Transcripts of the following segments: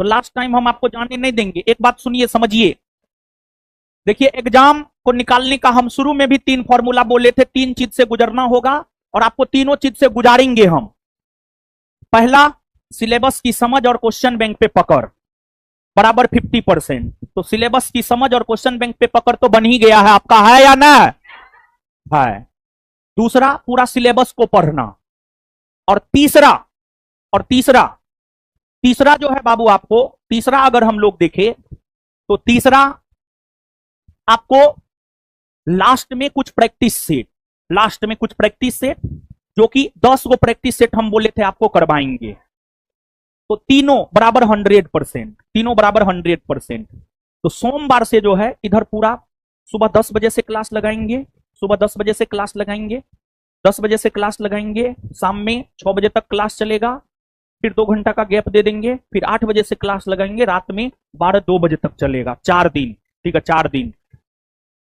तो last time हम आपको जाने नहीं देंगे। एक बात सुनिए, समझिए। देखिए, एग्जाम को निकालने का हम शुरू में भी 3 फॉर्मूला बोले थे। 3 चीज से गुजरना होगा और आपको तीनों चीज से गुजारेंगे हम। पहला, सिलेबस की समझ और क्वेश्चन बैंक पे पकड़ बराबर 50%। तो सिलेबस की समझ और क्वेश्चन बैंक पे पकड़ तो बन ही गया है आपका, है या ना है। दूसरा, पूरा सिलेबस को पढ़ना। और तीसरा जो है बाबू, आपको तीसरा अगर हम लोग देखें तो तीसरा आपको लास्ट में कुछ प्रैक्टिस सेट, जो कि 10 गो प्रैक्टिस सेट हम बोले थे आपको करवाएंगे। तो तीनों बराबर 100%। तो सोमवार से जो है इधर पूरा सुबह 10 बजे से क्लास लगाएंगे, 10 बजे से क्लास लगाएंगे, शाम में 6 बजे तक क्लास चलेगा, फिर 2 घंटा का गैप दे देंगे, फिर 8 बजे से क्लास लगाएंगे, रात में 12-2 बजे तक चलेगा। 4 दिन, ठीक है, 4 दिन।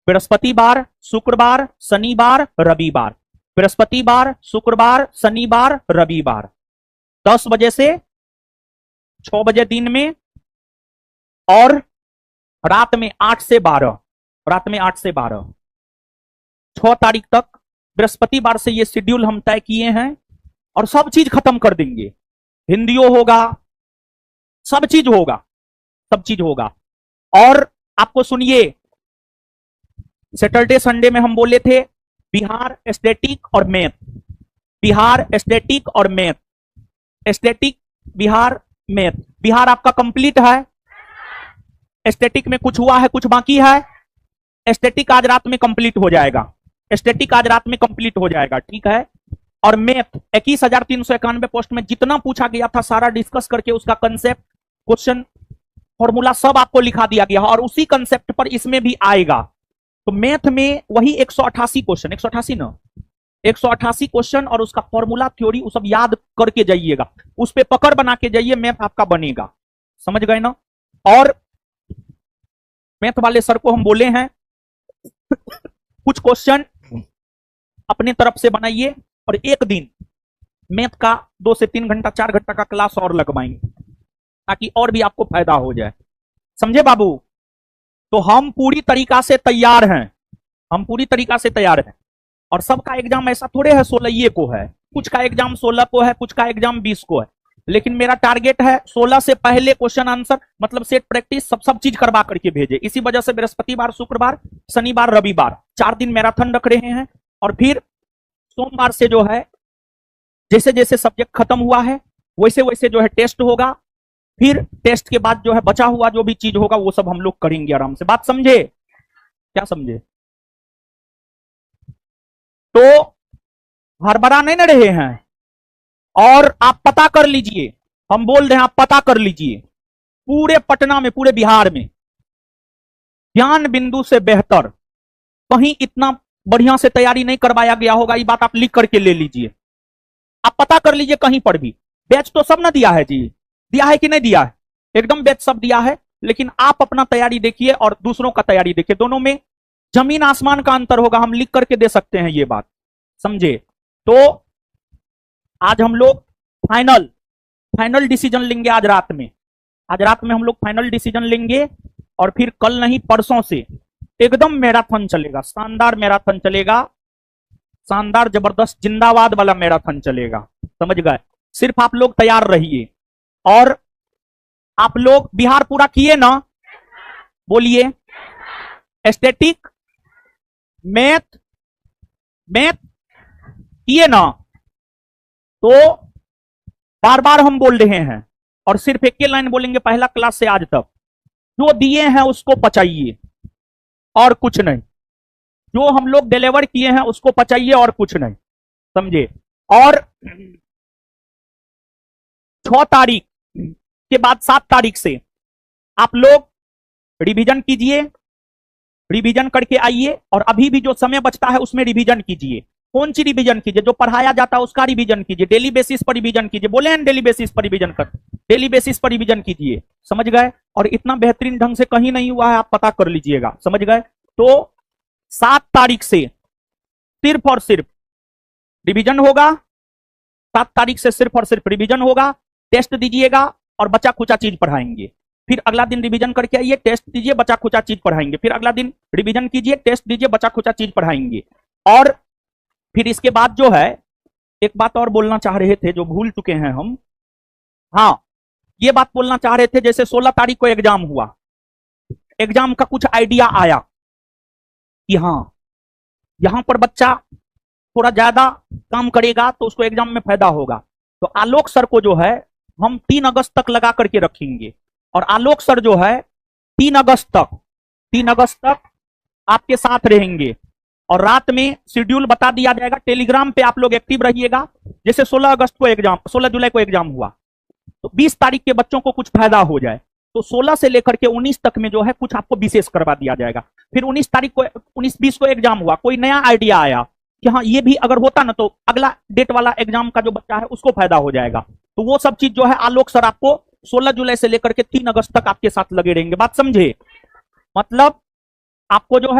बृहस्पतिवार, शुक्रवार, शनिवार, रविवार। बृहस्पतिवार, शुक्रवार, शनिवार, रविवार, 10 बजे से 6 बजे दिन में, और रात में 8 से 12। 6 तारीख तक बृहस्पतिवार से ये शेड्यूल हम तय किए हैं, और सब चीज खत्म कर देंगे। हिंदियो होगा, सब चीज होगा। और आपको सुनिए, सैटरडे संडे में हम बोले थे बिहार स्टैटिक और math, static Bihar math. Bihar आपका कंप्लीट है, स्टैटिक में कुछ हुआ है, कुछ बाकी है। स्टैटिक आज रात में कंप्लीट हो जाएगा, ठीक है। और मैथ 21,391 पोस्ट में जितना पूछा गया था सारा डिस्कस करके उसका कंसेप्ट, क्वेश्चन, फॉर्मूला सब आपको लिखा दिया गया, और उसी कंसेप्ट पर इसमें भी आएगा। तो मैथ में वही 188 क्वेश्चन, 188 क्वेश्चन, और उसका फॉर्मूला, थ्योरी, वो सब याद करके जाइएगा, उस पे पकड़ बना के जाइए, मैथ आपका बनेगा। समझ गए ना। और मैथ वाले सर को हम बोले हैं कुछ क्वेश्चन अपने तरफ से बनाइए, और एक दिन मैथ का 2 से 3 घंटा 4 घंटा का क्लास और लगवाएंगे, ताकि और भी आपको फायदा हो जाए। समझे बाबू। तो हम पूरी तरीका से तैयार हैं, और सबका एग्जाम ऐसा थोड़े है 16 को है, कुछ का एग्जाम 16 को है, कुछ का एग्जाम 20 को है। लेकिन मेरा टारगेट है 16 से पहले क्वेश्चन आंसर, मतलब सेट प्रैक्टिस, सब चीज करवा करके भेजे। इसी वजह से बृहस्पतिवार, शुक्रवार, शनिवार, रविवार 4 दिन मैराथन रख रहे हैं। और फिर सोमवार से जो है जैसे जैसे सब्जेक्ट खत्म हुआ है वैसे वैसे जो है टेस्ट होगा। फिर टेस्ट के बाद जो है बचा हुआ जो भी चीज होगा वो सब हम लोग करेंगे आराम से। बात समझे? क्या समझे? तो हड़बड़ा नहीं न रहे हैं। और आप पता कर लीजिए, हम बोल रहे हैं आप पता कर लीजिए, पूरे पटना में, पूरे बिहार में ज्ञान बिंदु से बेहतर कहीं इतना बढ़िया से तैयारी नहीं करवाया गया होगा। ये बात आप लिख करके ले लीजिए, आप पता कर लीजिए कहीं पर भी। बैच तो सब ना दिया है जी, दिया है कि नहीं दिया है? एकदम बैच सब दिया है। लेकिन आप अपना तैयारी देखिए और दूसरों का तैयारी देखिए, दोनों में जमीन आसमान का अंतर होगा। हम लिख करके दे सकते हैं ये बात, समझे? तो आज हम लोग फाइनल डिसीजन लेंगे। आज रात में हम लोग फाइनल डिसीजन लेंगे, और फिर कल नहीं परसों से एकदम मैराथन चलेगा, शानदार मैराथन चलेगा, शानदार जबरदस्त जिंदाबाद वाला मैराथन चलेगा। समझ गए? सिर्फ आप लोग तैयार रहिए। और आप लोग बिहार पूरा किए ना? बोलिए। एस्थेटिक, मैथ किए ना? तो बार बार हम बोल रहे हैं, और सिर्फ एक ही लाइन बोलेंगे पहला क्लास से आज तक, जो दिए हैं उसको पचाइए और कुछ नहीं। जो हम लोग डिलीवर किए हैं उसको पचाइए और कुछ नहीं, समझे? और 6 तारीख के बाद 7 तारीख से आप लोग रिवीजन कीजिए, रिवीजन करके आइए। और अभी भी जो समय बचता है उसमें रिवीजन कीजिए। कौन सी रिवीजन कीजिए? जो पढ़ाया जाता है उसका रिवीजन कीजिए, डेली बेसिस पर रिवीजन कीजिए। बोले हैं डेली बेसिस पर रिवीजन कर, डेली बेसिस पर रिवीजन कीजिए। समझ गए? और इतना बेहतरीन ढंग से कहीं नहीं हुआ है, आप पता कर लीजिएगा। समझ गए? तो 7 तारीख से सिर्फ और सिर्फ रिवीजन होगा। 7 तारीख से सिर्फ और सिर्फ रिवीजन होगा। टेस्ट दीजिएगा और बचा खुचा चीज पढ़ाएंगे। फिर अगला दिन रिवीजन करके आइए, टेस्ट दीजिए, बचा खुचा चीज पढ़ाएंगे। फिर अगला दिन रिवीजन कीजिए, टेस्ट दीजिए, बचा खुचा चीज पढ़ाएंगे। और फिर इसके बाद जो है, एक बात और बोलना चाह रहे थे जो भूल चुके हैं हम। हाँ, ये बात बोलना चाह रहे थे, जैसे 16 तारीख को एग्जाम हुआ, एग्जाम का कुछ आइडिया आया कि हाँ यहां पर बच्चा थोड़ा ज्यादा काम करेगा तो उसको एग्जाम में फायदा होगा। तो आलोक सर को जो है हम 3 अगस्त तक लगा करके रखेंगे, और आलोक सर जो है 3 अगस्त तक आपके साथ रहेंगे। और रात में शेड्यूल बता दिया जाएगा, टेलीग्राम पे आप लोग एक्टिव रहिएगा। जैसे 16 जुलाई को एग्जाम हुआ, तो 20 तारीख के बच्चों को कुछ फायदा हो जाए, तो 16 से लेकर के 19 तक में जो है कुछ आपको विशेष करवा दिया जाएगा। फिर 19 तारीख को 19-20 को एग्जाम हुआ, कोई नया आइडिया आया कि हाँ ये भी अगर होता ना तो अगला डेट वाला एग्जाम का जो बच्चा है उसको फायदा हो जाएगा। तो वो सब चीज जो है आलोक सर आपको 16 जुलाई से लेकर के 3 अगस्त तक आपके साथ लगे रहेंगे। बात समझे? मतलब आपको जो है